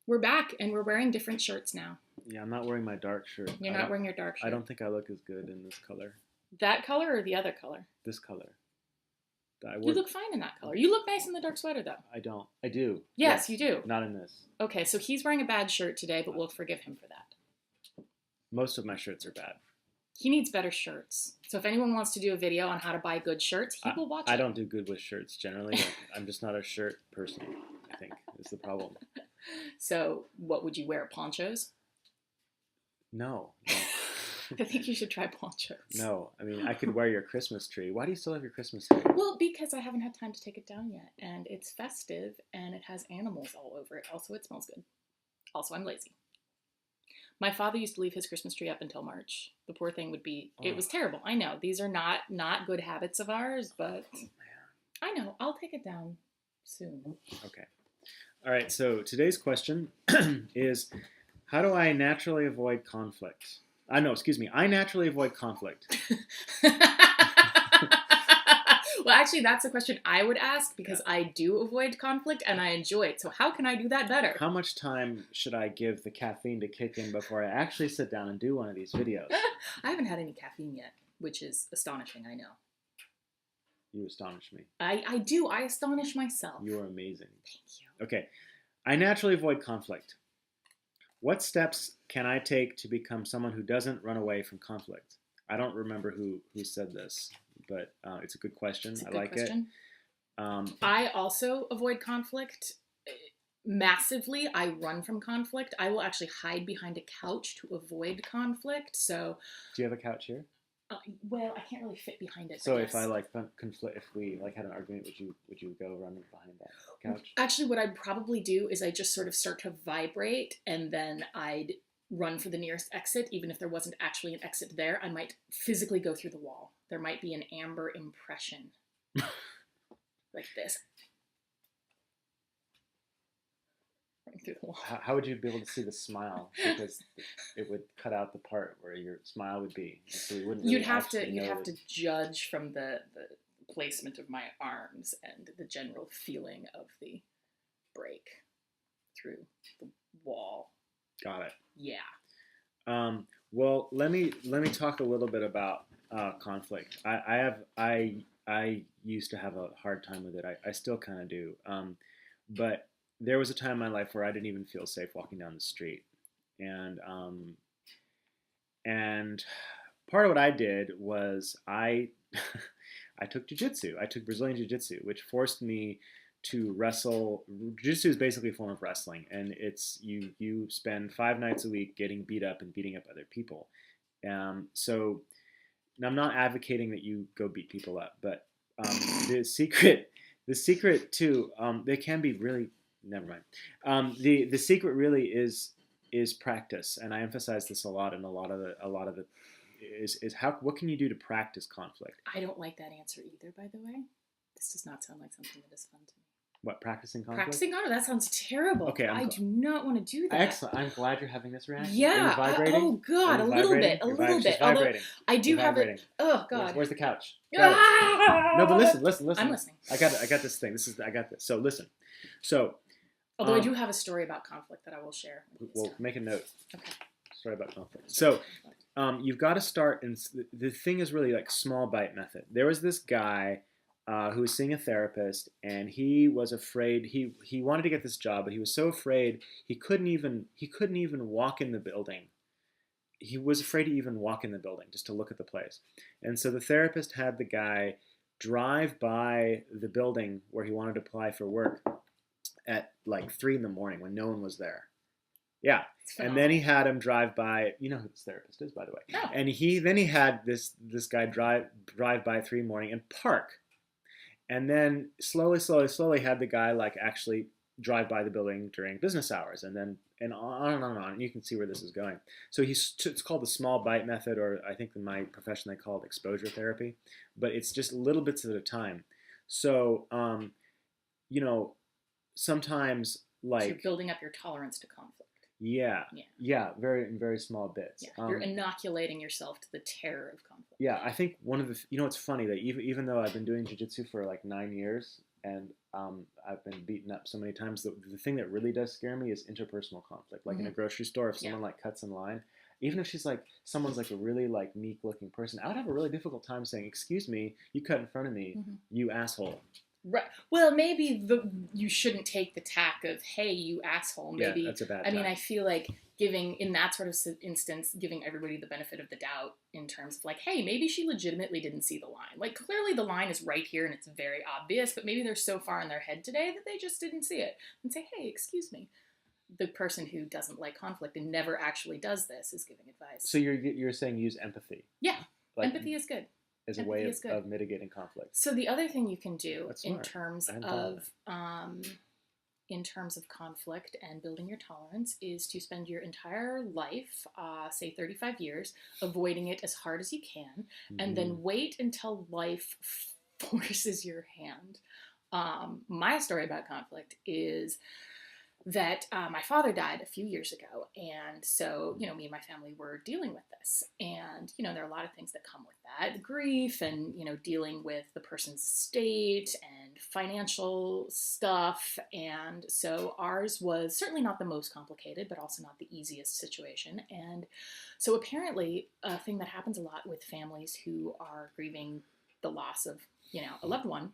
We're back and we're wearing different shirts now. Yeah, I'm not wearing my dark shirt. You're not wearing your dark shirt. I don't think I look as good in this color. That color or the other color? This color. You look fine in that color. You look nice in the dark sweater, though. I don't. I do. Yes, you do. Not in this. Okay, so he's wearing a bad shirt today, but we'll forgive him for that. Most of my shirts are bad. He needs better shirts. So if anyone wants to do a video on how to buy good shirts, he will watch it. I don't do good with shirts generally. I'm just not a shirt person, I think, is the problem. So what would you wear? Ponchos? No. I think you should try ponchos. No, I mean, I could wear your Christmas tree. Why do you still have your Christmas tree? Well, because I haven't had time to take it down yet. And it's festive and it has animals all over it. Also, it smells good. Also, I'm lazy. My father used to leave his Christmas tree up until March. The poor thing would be, it was terrible. I know, these are not good habits of ours, but I know, I'll take it down soon. Okay. All right, so today's question is, how do I naturally avoid conflict? I naturally avoid conflict. Well, actually, that's a question I would ask because I do avoid conflict and I enjoy it. So how can I do that better? How much time should I give the caffeine to kick in before I actually sit down and do one of these videos? I haven't had any caffeine yet, which is astonishing, I know. You astonish me. I do. I astonish myself. You are amazing. Thank you. Okay. I naturally avoid conflict. What steps can I take to become someone who doesn't run away from conflict? I don't remember who said this, but it's a good question. I like it. I also avoid conflict massively. I run from conflict. I will actually hide behind a couch to avoid conflict. So, do you have a couch here? Well, I can't really fit behind it. So if I conflict, if we had an argument, would you go running behind that couch? Actually, what I'd probably do is I just sort of start to vibrate, and then I'd run for the nearest exit, even if there wasn't actually an exit there. I might physically go through the wall. There might be an amber impression. Like this. Running through the wall. How would you be able to see the smile? Because it would cut out the part where your smile would be. So we wouldn't really you'd have to judge from the placement of my arms and the general feeling of the break through the wall. Got it. Yeah. Well, let me talk a little bit about conflict. I used to have a hard time with it. I still kind of do. But there was a time in my life where I didn't even feel safe walking down the street, and part of what I did was I took jiu-jitsu. I took Brazilian jiu-jitsu, which forced me to wrestle. Jiu-jitsu is basically a form of wrestling, and it's you spend 5 nights a week getting beat up and beating up other people. So I'm not advocating that you go beat people up, but the secret too, they can be really. Never mind. The secret really is practice, and I emphasize this a lot. And a lot of it is what can you do to practice conflict? I don't like that answer either, by the way. This does not sound like something that is fun to me. What, practicing conflict? Practicing conflict? That sounds terrible. Okay, I do not want to do that. Excellent. I'm glad you're having this reaction. Yeah. Oh God, a little bit. Although I do have it. Oh God. Where's the couch? No, but listen. I'm listening. I got this thing. I got this. So listen. So. Although I do have a story about conflict that I will share. We'll make a note. Okay. Story about conflict. So, you've got to start, and the thing is really like small bite method. There was this guy who was seeing a therapist, and he was afraid. He wanted to get this job, but he was so afraid he couldn't even walk in the building. He was afraid to even walk in the building just to look at the place. And so the therapist had the guy drive by the building where he wanted to apply for work at like 3 a.m. when no one was there. Yeah. And then he had him drive by, you know who this therapist is, by the way. No. And he had this guy drive by at 3 a.m. and park. And then slowly had the guy like actually drive by the building during business hours, and on and on. And you can see where this is going. So it's called the small bite method, or I think in my profession they call it exposure therapy, but it's just little bits at a time. So, sometimes like so you're building up your tolerance to conflict. Yeah, very small bits. Yeah, you're inoculating yourself to the terror of conflict. Yeah, I think one of the it's funny that even though I've been doing jiu-jitsu for like 9 years, and I've been beaten up so many times. The thing that really does scare me is interpersonal conflict. Like in a grocery store, if someone like cuts in line, even if she's like someone's like a really like meek looking person, I would have a really difficult time saying, "Excuse me, you cut in front of me, you asshole." Right. Well, maybe you shouldn't take the tack of, "Hey, you asshole." Maybe that's a bad I mean, tack. I feel like giving in that sort of instance, giving everybody the benefit of the doubt in terms of like, "Hey, maybe she legitimately didn't see the line. Like clearly the line is right here and it's very obvious, but maybe they're so far in their head today that they just didn't see it." And say, "Hey, excuse me." The person who doesn't like conflict and never actually does this is giving advice. So you're saying use empathy. Yeah, like, empathy is good. As a way of mitigating conflict. So the other thing you can do in terms of conflict and building your tolerance is to spend your entire life, say 35 years, avoiding it as hard as you can, and then wait until life forces your hand. My story about conflict is that my father died a few years ago, and so me and my family were dealing with this, and there are a lot of things that come with that: grief, and dealing with the person's estate and financial stuff. And so ours was certainly not the most complicated, but also not the easiest situation. And so apparently a thing that happens a lot with families who are grieving the loss of a loved one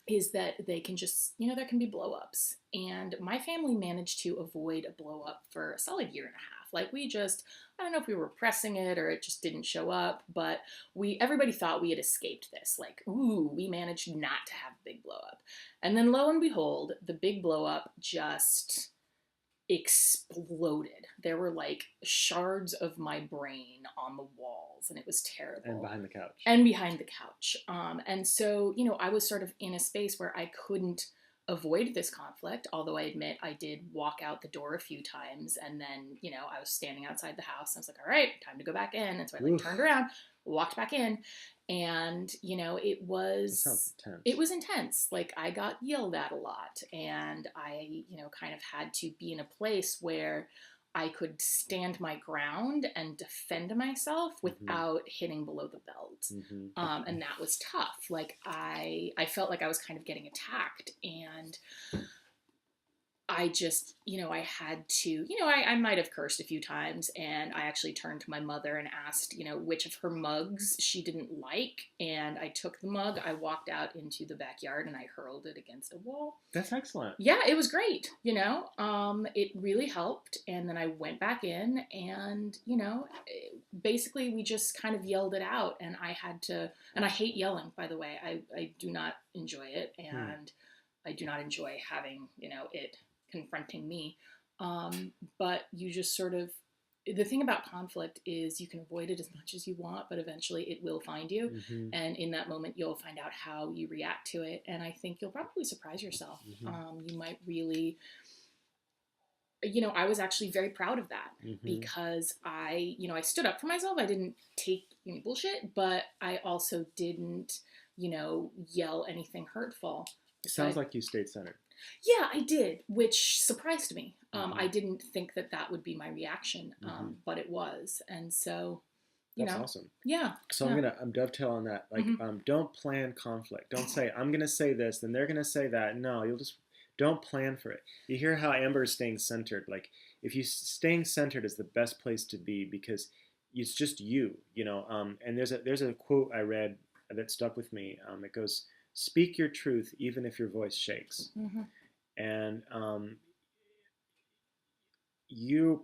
is that they can just, there can be blow-ups. And my family managed to avoid a blow-up for a solid year and a half. Like I don't know if we were pressing it or it just didn't show up, but everybody thought we had escaped this. Like, ooh, we managed not to have a big blow-up. And then lo and behold, the big blow-up just exploded. There were like shards of my brain on the walls, and it was terrible. And behind the couch. And so, I was sort of in a space where I couldn't avoid this conflict, although I admit I did walk out the door a few times, and then, I was standing outside the house, and I was like, all right, time to go back in. And so I turned around, walked back in, and it was intense. Like I got yelled at a lot, and I kind of had to be in a place where I could stand my ground and defend myself without hitting below the belt. And that was tough. Like I felt like I was kind of getting attacked, and I just, I had to, I might have cursed a few times, and I actually turned to my mother and asked, which of her mugs she didn't like. And I took the mug, I walked out into the backyard, and I hurled it against a wall. That's excellent. Yeah, it was great. It really helped. And then I went back in, and, basically we just kind of yelled it out, and I had to, and I hate yelling, by the way. I do not enjoy it. And I do not enjoy having, it confronting me. But you just sort of, the thing about conflict is you can avoid it as much as you want, but eventually it will find you. And in that moment, you'll find out how you react to it. And I think you'll probably surprise yourself. You might really, I was actually very proud of that because I stood up for myself. I didn't take any bullshit, but I also didn't, yell anything hurtful. It sounds like you stayed centered. Yeah, I did, which surprised me. I didn't think that would be my reaction, but it was. And so, That's awesome. Yeah. So I'm dovetail on that. Like, don't plan conflict. Don't say, I'm going to say this, then they're going to say that. No, don't plan for it. You hear how Amber is staying centered. Like, if you staying centered is the best place to be because it's just you, and there's a quote I read that stuck with me. It goes, speak your truth even if your voice shakes. And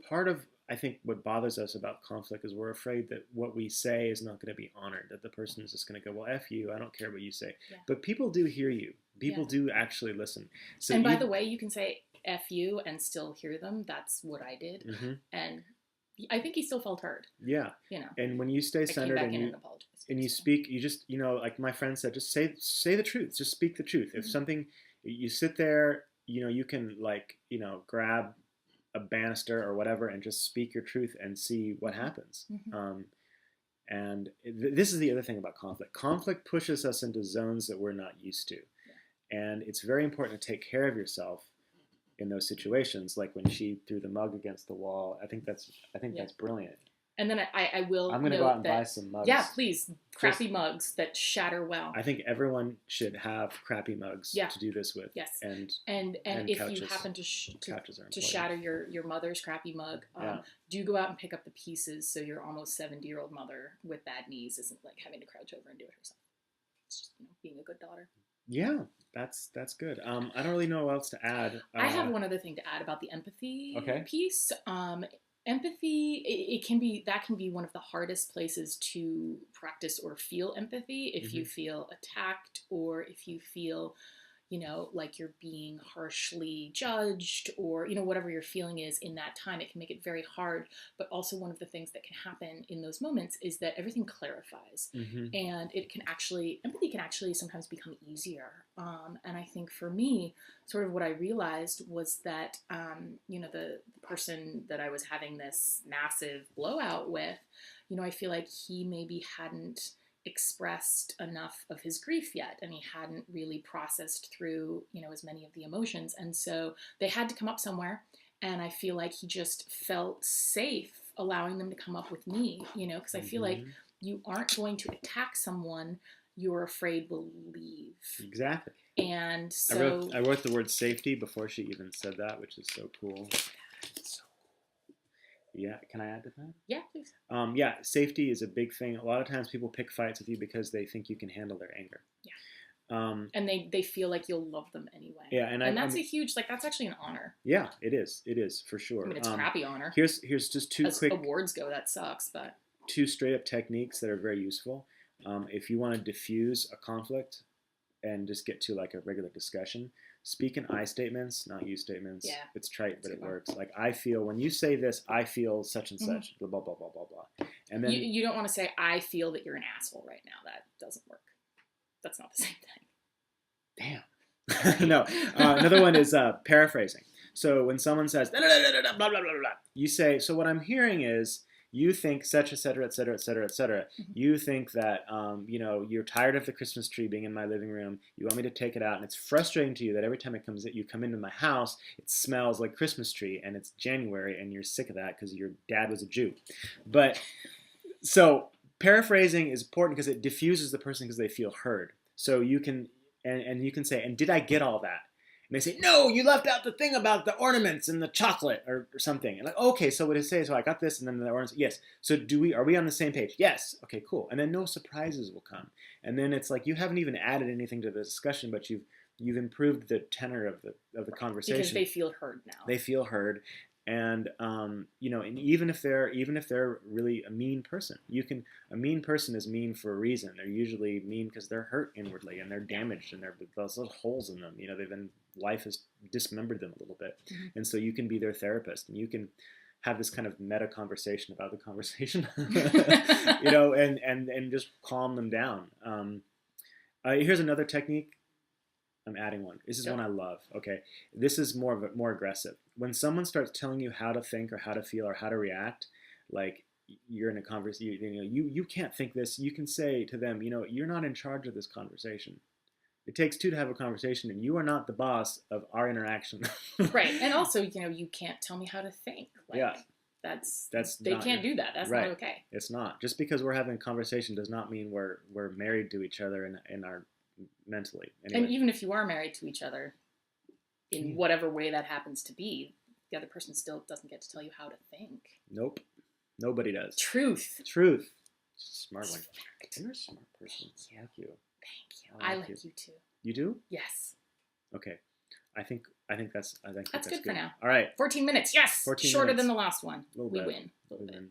part of, I think, what bothers us about conflict is we're afraid that what we say is not going to be honored, that the person is just going to go, well, F you, I don't care what you say. Yeah. But people do hear you. People do actually listen. So and by the way, you can say F you and still hear them. That's what I did. And I think he still felt heard. Yeah. And when you stay centered and you speak, you just, like my friend said, just say the truth. Just speak the truth. If something, you sit there, you can grab a banister or whatever and just speak your truth and see what happens. And this is the other thing about conflict. Conflict pushes us into zones that we're not used to. And it's very important to take care of yourself in those situations, like when she threw the mug against the wall. I think that's brilliant. And then I will I'm gonna note go out and that, buy some mugs. yeah, please, crappy mugs that shatter well. I think everyone should have crappy mugs Yeah. to do this with. Yes. And if couches. you happen Couches are to important. shatter your mother's crappy mug, do go out and pick up the pieces so your almost 70-year-old mother with bad knees isn't like having to crouch over and do it herself. It's just, being a good daughter. Yeah, that's good. I don't really know what else to add. I have one other thing to add about the empathy Okay. piece. Empathy, it can be one of the hardest places to practice or feel empathy if you feel attacked, or if you feel, like you're being harshly judged, or, whatever your feeling is in that time. It can make it very hard. But also, one of the things that can happen in those moments is that everything clarifies, and empathy can actually sometimes become easier. And I think for me, sort of what I realized was that, the person that I was having this massive blowout with, I feel like he maybe hadn't expressed enough of his grief yet, and he hadn't really processed through, as many of the emotions. And so they had to come up somewhere. And I feel like he just felt safe allowing them to come up with me, because I feel like you aren't going to attack someone you're afraid will leave. Exactly. And so I wrote the word safety before she even said that, which is so cool. Yeah, can I add to that? Yeah, please. Yeah, safety is a big thing. A lot of times people pick fights with you because they think you can handle their anger. Yeah. And they feel like you'll love them anyway. Yeah, and that's a huge, that's actually an honor. Yeah, it is for sure. I mean, it's a crappy honor. Here's just two quick awards go. That sucks, but two straight up techniques that are very useful. If you want to diffuse a conflict and just get to like a regular discussion, speak in I statements, not you statements. Yeah, it's trite, but it works. Like, I feel, when you say this, I feel such and such, blah, blah, blah, blah, blah, blah. And then you don't want to say, I feel that you're an asshole right now. That doesn't work. That's not the same thing. Damn. No. Another one is paraphrasing. So when someone says, blah, blah, blah, blah, blah, blah, you say, so what I'm hearing is, you think such, et cetera, et cetera, et cetera, et cetera. You think that, you're tired of the Christmas tree being in my living room. You want me to take it out. And it's frustrating to you that every time you come into my house, it smells like Christmas tree. And it's January and you're sick of that because your dad was a Jew. But so paraphrasing is important because it diffuses the person because they feel heard. So you can, and you can say, and did I get all that? And they say, no, you left out the thing about the ornaments and the chocolate or something. And like, okay, so what it says, so I got this, and then the ornaments, yes. So are we on the same page? Yes. Okay, cool. And then no surprises will come. And then it's like, you haven't even added anything to the discussion, but you've improved the tenor of the conversation. Because they feel heard now. They feel heard. And and even if they're really a mean person, a mean person is mean for a reason. They're usually mean because they're hurt inwardly and they're damaged and there's little holes in them. Life has dismembered them a little bit, and so you can be their therapist and you can have this kind of meta conversation about the conversation, and just calm them down. Here's another technique. I'm adding one. This is one I love. Okay, this is more aggressive. When someone starts telling you how to think or how to feel or how to react, like you're in a conversation, you can't think this. You can say to them, you're not in charge of this conversation. It takes two to have a conversation, and you are not the boss of our interaction. Right, and also, you can't tell me how to think. That's they can't do that. That's right. Not okay. It's not. Just because we're having a conversation does not mean we're married to each other in our mentally. Anyway. And even if you are married to each other, in whatever way that happens to be, the other person still doesn't get to tell you how to think. Nope, nobody does. Truth. Smart one. You're a smart person. Thank you. Thank you. I like you too. You do? Yes. Okay. I think that's good for now. All right. 14 minutes. Yes. 14 Shorter minutes. than the last one. We bit. win. A little bit.